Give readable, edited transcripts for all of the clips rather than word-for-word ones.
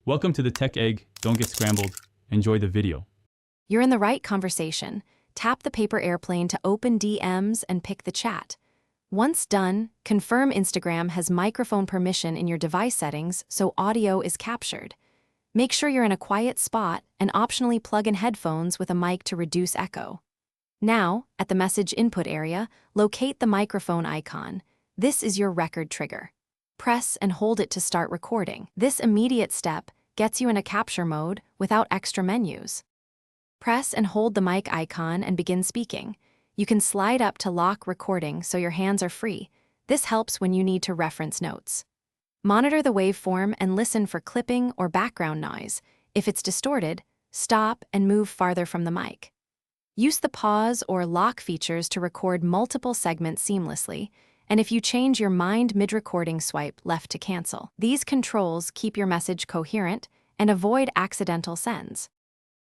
Welcome to the Tech Egg. Don't get scrambled. Enjoy the video. You're in the right conversation. Tap the paper airplane to open DMs and pick the chat. Once done, confirm Instagram has microphone permission in your device settings so audio is captured. Make sure you're in a quiet spot and optionally plug in headphones with a mic to reduce echo. Now, at the message input area, locate the microphone icon. This is your record trigger. Press and hold it to start recording. This immediate step gets you in a capture mode without extra menus. Press and hold the mic icon and begin speaking. You can slide up to lock recording so your hands are free. This helps when you need to reference notes. Monitor the waveform and listen for clipping or background noise. If it's distorted, stop and move farther from the mic. Use the pause or lock features to record multiple segments seamlessly, and if you change your mind mid-recording, swipe left to cancel. These controls keep your message coherent and avoid accidental sends.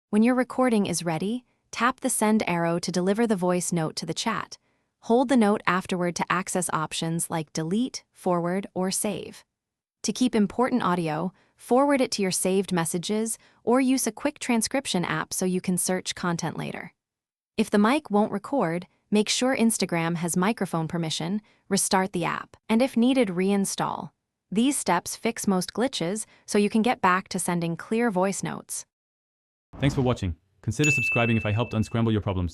When your recording is ready, tap the send arrow to deliver the voice note to the chat. Hold the note afterward to access options like delete, forward, or save. To keep important audio, forward it to your saved messages or use a quick transcription app so you can search content later. If the mic won't record, make sure Instagram has microphone permission, restart the app, and if needed, reinstall. These steps fix most glitches so you can get back to sending clear voice notes. Thanks for watching. Consider subscribing if I helped unscramble your problems.